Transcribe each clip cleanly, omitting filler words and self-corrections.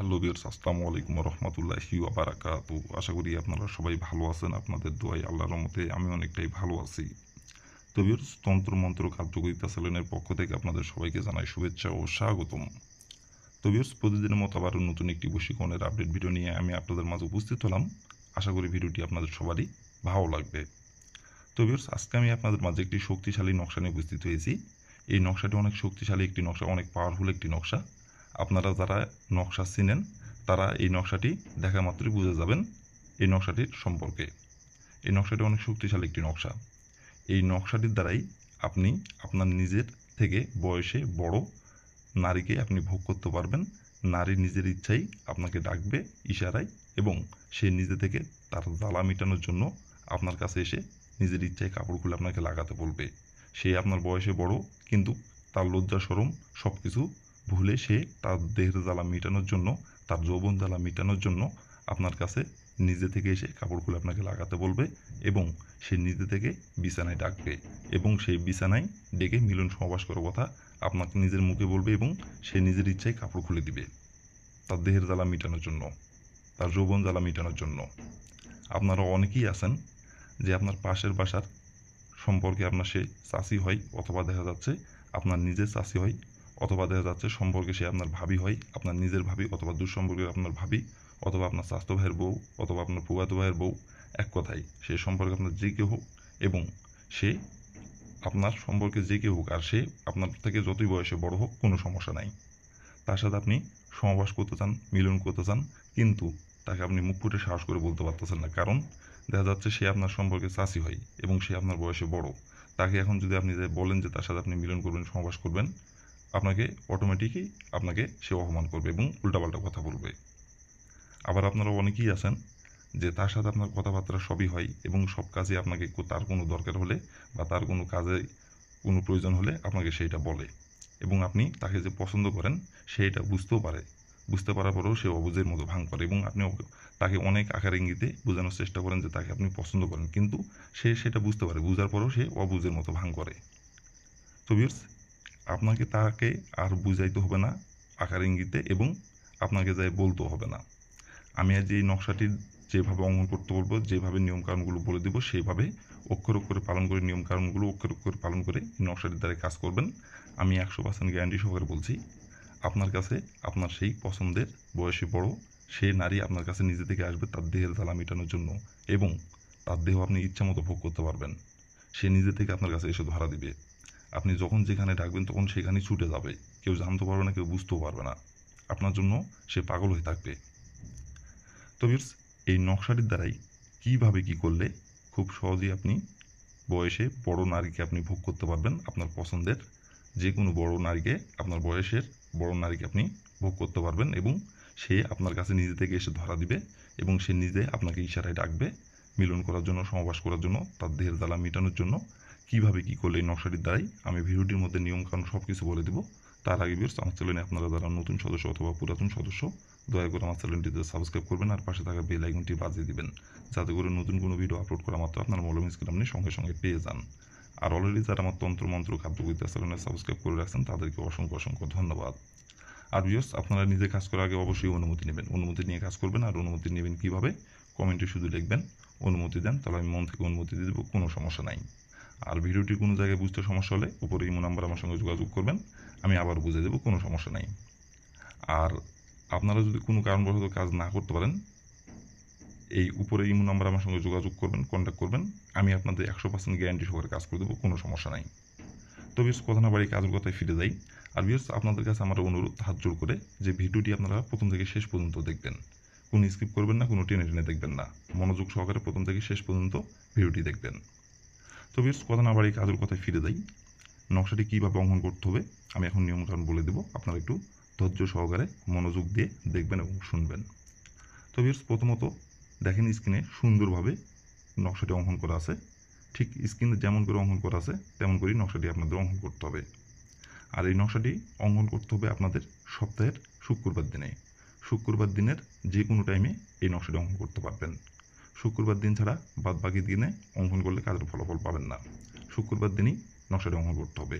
Hello viewers, আসসালামু আলাইকুম ওয়া রাহমাতুল্লাহি ওয়া বারাকাতু। আশা করি আপনারা সবাই ভালো আছেন। আপনাদের দোয়ায় আল্লাহর রহমতে আমি অনেকটাই ভালো আছি। তো ভিউয়ার্স, তন্ত্রমন্ত্র কার্যকরিতা চ্যানেলের পক্ষ থেকে আপনাদের সবাইকে জানাই শুভেচ্ছা ও স্বাগতম। তো ভিউয়ার্স, প্রতিদিনের মতো আবারও নতুন একটি বশীকরণের আপডেট ভিডিও নিয়ে আমি আপনাদের মাঝে উপস্থিত হলাম। আশা করি ভিডিওটি আপনাদের সবারই ভালো লাগবে। তো ভিউয়ার্স, আজকে আমি আপনাদের মাঝে একটি শক্তিশালী নকশা নিয়ে উপস্থিত হয়েছি। এই নকশাটি অনেক শক্তিশালী একটি নকশা, অনেক পাওয়ারফুল একটি নকশা। আপনারা যারা নকশা চিনেন তারা এই নকশাটি দেখা মাত্রই বুঝে যাবেন এই নকশাটির সম্পর্কে। এই নকশাটি অনেক শক্তিশালী একটি নকশা। এই নকশাটির দ্বারাই আপনি আপনার নিজের থেকে বয়সে বড় নারীকে আপনি ভোগ করতে পারবেন। নারী নিজের ইচ্ছাই আপনাকে ডাকবে ইশারায়, এবং সে নিজে থেকে তার জ্বালা মেটানোর জন্য আপনার কাছে এসে নিজের ইচ্ছায় কাপড় খুলে আপনাকে লাগাতে বলবে। সে আপনার বয়সে বড়, কিন্তু তার লজ্জা শরম সব কিছু ভুলে সে তার দেহের জ্বালা মেটানোর জন্য, তার যৌবন জ্বালা মেটানোর জন্য আপনার কাছে নিজে থেকে এসে কাপড় খুলে আপনাকে লাগাতে বলবে, এবং সে নিজে থেকে বিছানায় ডাকবে, এবং সেই বিছানায় ডেকে মিলন সমাবাস করার কথা আপনাকে নিজের মুখে বলবে, এবং সে নিজের ইচ্ছায় কাপড় খুলে দিবে তার দেহের জ্বালা মেটানোর জন্য, তার যৌবন জ্বালা মেটানোর জন্য। আপনারা অনেকেই আছেন যে আপনার পাশের বাসার সম্পর্কে আপনার সে চাচি হয়, অথবা দেখা যাচ্ছে আপনার নিজের চাচি হয়, অথবা দেখা যাচ্ছে সম্পর্কে সে আপনার ভাবি হয়, আপনার নিজের ভাবি, অথবা দুঃসম্পর্কে আপনার ভাবি, অথবা আপনার চাচাতো ভাইয়ের বউ, অথবা আপনার ফুফাতো ভাইয়ের বউ। এক কথায় সে সম্পর্কে আপনার যে কেউ হোক, এবং সে আপনার সম্পর্কে যে কেউ হোক, আর সে আপনার থেকে যতই বয়সে বড় হোক কোনো সমস্যা নাই, তার সাথে আপনি সহবাস করতে চান, মিলন করতে চান, কিন্তু তাকে আপনি মুখ ফুটে সাহস করে বলতে পারতেছেন না, কারণ দেখা যাচ্ছে সে আপনার সম্পর্কে চাচি হয় এবং সে আপনার বয়সে বড়। তাকে এখন যদি আপনি বলেন যে তার সাথে আপনি মিলন করবেন, সহবাস করবেন, আপনাকে অটোমেটিকই আপনাকে সে অপমান করবে এবং উল্টাপাল্টা কথা বলবে। আবার আপনারা অনেকেই আছেন যে তার সাথে আপনার কথাবার্তা সবই হয়, এবং সব কাজে আপনাকে তার কোনো দরকার হলে বা তার কোনো কাজে কোনো প্রয়োজন হলে আপনাকে সেইটা বলে, এবং আপনি তাকে যে পছন্দ করেন সেইটা বুঝতেও পারে। বুঝতে পারার পরেও সে অবুঝের মতো ভাঙ করে, এবং আপনি তাকে অনেক আকার ইঙ্গিতে বোঝানোর চেষ্টা করেন যে তাকে আপনি পছন্দ করেন, কিন্তু সে সেটা বুঝতে পারে, বুঝার পরেও সে অবুঝের মতো ভাঙ করে। তো ভিউয়ার্স, আপনাকে তাকে আর বুঝাইতে হবে না আকার ইঙ্গিতে, এবং আপনাকে যাই বলতেও হবে না। আমি আজ এই নকশাটি যেভাবে অঙ্কন করতে বলবো, যেভাবে নিয়মকানুনগুলো বলে দেবো, সেইভাবে অক্ষর অক্ষরে পালন করে, নিয়মকানুনগুলো অক্ষর অক্ষরে পালন করে এই নকশাটির দ্বারা কাজ করবেন। আমি 100% গ্যারান্টি সহকারে বলছি, আপনার কাছে আপনার সেই পছন্দের বয়সে বড় সে নারী আপনার কাছে নিজে থেকে আসবে তার দেহের জ্বালা মেটানোর জন্য, এবং তার দেহ আপনি ইচ্ছামতো ভোগ করতে পারবেন। সে নিজে থেকে আপনার কাছে এসে ধরা দিবে। আপনি যখন যেখানে ডাকবেন তখন সেখানেই ছুটে যাবে, কেউ জানতে পারবে না, কেউ বুঝতেও পারবে না। আপনার জন্য সে পাগল হয়ে থাকবে। তো ভিউয়ার্স, এই নকশাটির দ্বারাই কীভাবে কী করলে খুব সহজেই আপনি বয়সে বড় নারীকে আপনি ভোগ করতে পারবেন। আপনার পছন্দের যে কোনো বড় নারীকে, আপনার বয়সের বড় নারীকে আপনি ভোগ করতে পারবেন, এবং সে আপনার কাছে নিজে থেকে এসে ধরা দিবে, এবং সে নিজে আপনাকে ইশারায় ডাকবে মিলন করার জন্য, সহবাস করার জন্য, তার দেহের জ্বালা মেটানোর জন্য। কীভাবে কী করলে এই নকশাটির দ্বারাই আমি ভিডিওটির মধ্যে নিয়মকানুন সব কিছু বলে দেবো। তার আগে ভিউয়ার্স, আমার চ্যানেলে আপনারা যারা নতুন সদস্য অথবা পুরাতন সদস্য, দয়া করে আমার চ্যানেলটিতে সাবস্ক্রাইব করবেন, আর পাশে থাকা বেল আইকনটি বাজিয়ে দিবেন, যাতে করে নতুন কোনো ভিডিও আপলোড করা মাত্র আপনার মৌলভী স্ক্রিন আপনি সঙ্গে সঙ্গে পেয়ে যান। আর অলরেডি যারা আমার তন্ত্রমন্ত্র কার্যকরিতা চ্যানেলে সাবস্ক্রাইব করে রাখছেন তাদেরকে অসংখ্য অসংখ্য ধন্যবাদ। আর ভিউয়ার্স, আপনারা নিজে কাজ করার আগে অবশ্যই অনুমতি নেবেন, অনুমতি নিয়ে কাজ করবেন। আর অনুমতি নেবেন কীভাবে? কমেন্টে শুধু লিখবেন অনুমতি দেন, তাহলে আমি মন থেকে অনুমতি দিয়ে দেবো, কোনো সমস্যা নাই। আর ভিডিওটি কোনো জায়গায় বুঝতে সমস্যা হলে উপরে ইমো নাম্বার আমার সঙ্গে যোগাযোগ করবেন, আমি আবার বুঝিয়ে দেবো, কোনো সমস্যা নাই। আর আপনারা যদি কোনো কারণবশত কাজ না করতে পারেন, এই উপরে ইমো নাম্বার আমার সঙ্গে যোগাযোগ করবেন, কন্ট্যাক্ট করবেন, আমি আপনাদের 100% গ্যারান্টি সহকারে কাজ করে দেবো, কোনো সমস্যা নাই। তো ভিউয়ার্স, কথা না বাড়ি কাজের কথায় ফিরে যাই। আর ভিউয়ার্স, আপনাদের কাছে আমার অনুরোধ হাত জোড় করে যে ভিডিওটি আপনারা প্রথম থেকে শেষ পর্যন্ত দেখবেন, কোনো স্কিপ করবেন না, কোনো টেনে টেনে দেখবেন না, মনোযোগ সহকারে প্রথম থেকে শেষ পর্যন্ত ভিডিওটি দেখবেন। তো ভিউয়ার্স, কথা না বাড়ি কাজের কথায় ফিরে যাই। নকশাটি কীভাবে অঙ্কন করতে হবে আমি এখন নিয়মকানুন বলে দেবো, আপনারা একটু ধৈর্য সহকারে মনোযোগ দিয়ে দেখবেন এবং শুনবেন। তো ভিউয়ার্স, প্রথমত দেখেন স্ক্রিনে সুন্দরভাবে নকশাটি অঙ্কন করা আছে। ঠিক স্ক্রিনে যেমন করে অঙ্কন করা আছে তেমন করেই নকশাটি আপনাদের অঙ্কন করতে হবে। আর এই নকশাটি অঙ্কন করতে হবে আপনাদের সপ্তাহের শুক্রবার দিনে। শুক্রবার দিনের যে কোনো টাইমে এই নকশাটি অঙ্কন করতে পারবেন। শুক্রবার দিন ছাড়া বাদ বাকি দিনে অঙ্কন করলে কাজের ফলাফল পাবেন না। শুক্রবার দিনই নকশাটি অঙ্কন করতে হবে।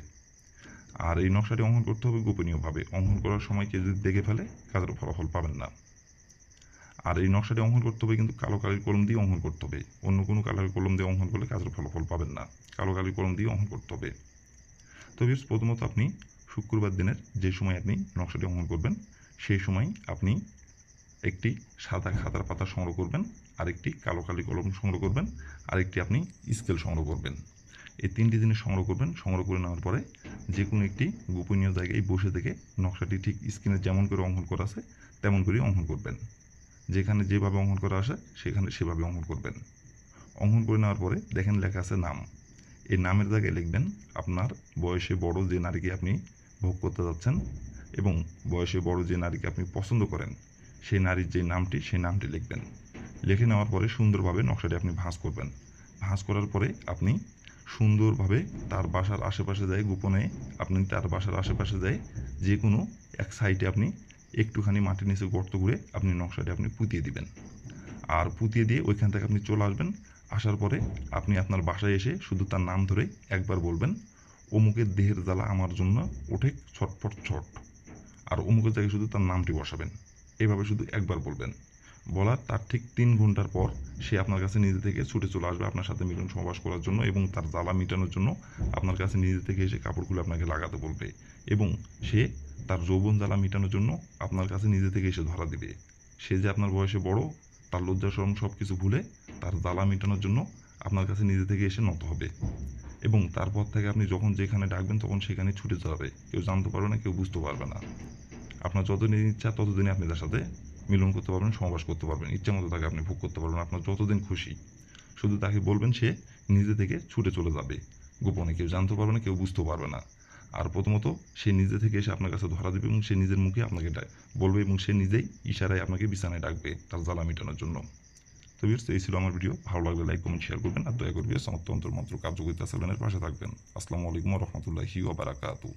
আর এই নকশাটি অঙ্কন করতে হবে গোপনীয়ভাবে। অঙ্কন করার সময় কেউ যদি দেখে ফেলে কাজের ফলাফল পাবেন না। আর এই নকশাটি অঙ্কন করতে হবে কিন্তু কালো কালির কলম দিয়ে অঙ্কন করতে হবে। অন্য কোনো কালারের কলম দিয়ে অঙ্কন করলে কাজের ফলাফল পাবেন না। কালো কালির কলম দিয়ে অঙ্কন করতে হবে। তো ভিউয়ার্স, প্রথমত আপনি শুক্রবার দিনের যে সময় আপনি নকশাটি অঙ্কন করবেন সেই সময় আপনি একটি সাদা খাতার পাতা সংগ্রহ করবেন, আরেকটি কালো কালি কলম সংগ্রহ করবেন, আরেকটি আপনি স্কেল সংগ্রহ করবেন। এই 3টি জিনিস সংগ্রহ করবেন। সংগ্রহ করে নেওয়ার পরে যে কোনো একটি গোপনীয় জায়গায় বসে থেকে নকশাটি ঠিক স্ক্রিনে যেমন করে অঙ্কন করা আছে তেমন করেই অঙ্কন করবেন। যেখানে যেভাবে অঙ্কন করা আসে সেখানে সেভাবে অঙ্কন করবেন। অঙ্কন করে নেওয়ার পরে দেখেন লেখা আছে নাম। এই নামের জায়গায় লিখবেন আপনার বয়সে বড় যে নারীকে আপনি ভোগ করতে যাচ্ছেন এবং বয়সে বড় যে নারীকে আপনি পছন্দ করেন সেই নারীর যে নামটি সেই নামটি লিখবেন। লিখে নেওয়ার পরে সুন্দরভাবে নকশাটি আপনি ভাঁজ করবেন। ভাঁজ করার পরে আপনি সুন্দরভাবে তার বাসার আশেপাশে যাই গোপনে আপনি তার বাসার আশেপাশে যাই যে কোনো এক সাইডে আপনি একটুখানি মাটির নিচে গর্ত করে আপনি নকশাটি আপনি পুঁতিয়ে দিবেন। আর পুঁতিয়ে দিয়ে ওইখান থেকে আপনি চলে আসবেন। আসার পরে আপনি আপনার বাসায় এসে শুধু তার নাম ধরে একবার বলবেন, অমুকের দেহের জ্বালা আমার জন্য ওঠে ছটফট ছট। আর অমুকের জায়গায় শুধু তার নামটি বসাবেন। এইভাবে শুধু একবার বলবেন। বলার তার ঠিক 3 ঘন্টার পর সে আপনার কাছে নিজে থেকে ছুটে চলে আসবে আপনার সাথে মিলন সহবাস করার জন্য এবং তার জ্বালা মেটানোর জন্য আপনার কাছে নিজে থেকে এসে কাপড়গুলো আপনাকে লাগাতে বলবে এবং সে তার যৌবন জ্বালা মেটানোর জন্য আপনার কাছে নিজে থেকে এসে ধরা দিবে। সে যে আপনার বয়সে বড় তার লজ্জা শরম সব কিছু ভুলে তার জ্বালা মেটানোর জন্য আপনার কাছে নিজে থেকে এসে নত হবে এবং তারপর থেকে আপনি যখন যেখানে ডাকবেন তখন সেখানে ছুটে যাবে। কেউ জানতে পারবে না, কেউ বুঝতে পারবে না। আপনার যতদিন ইচ্ছা ততদিনই আপনি তার সাথে মিলন করতে পারবেন, সহবাস করতে পারবেন, ইচ্ছা মতো তাকে আপনি ভোগ করতে পারবেন আপনার যতদিন খুশি। শুধু তাকে বলবেন, সে নিজে থেকে ছুটে চলে যাবে গোপনে। কেউ জানতে পারবে না, কেউ বুঝতেও পারবে না। আর প্রথমত সে নিজে থেকে এসে আপনার কাছে ধরা দেবে এবং সে নিজের মুখে আপনাকে বলবে এবং সে নিজেই ইশারায় আপনাকে বিছানায় ডাকবে তার জ্বালা মেটানোর জন্য। তো ভিউয়ার্স, এই ছিল আমার ভিডিও। ভালো লাগলে লাইক কমেন্ট শেয়ার করবেন আর দয়া করে তন্ত্র মন্ত্র কার্যকরিতা চ্যানেলের পাশে থাকবেন। আসসালামু আলাইকুম ওয়া রাহমাতুল্লাহি ওয়া বারাকাতুহু।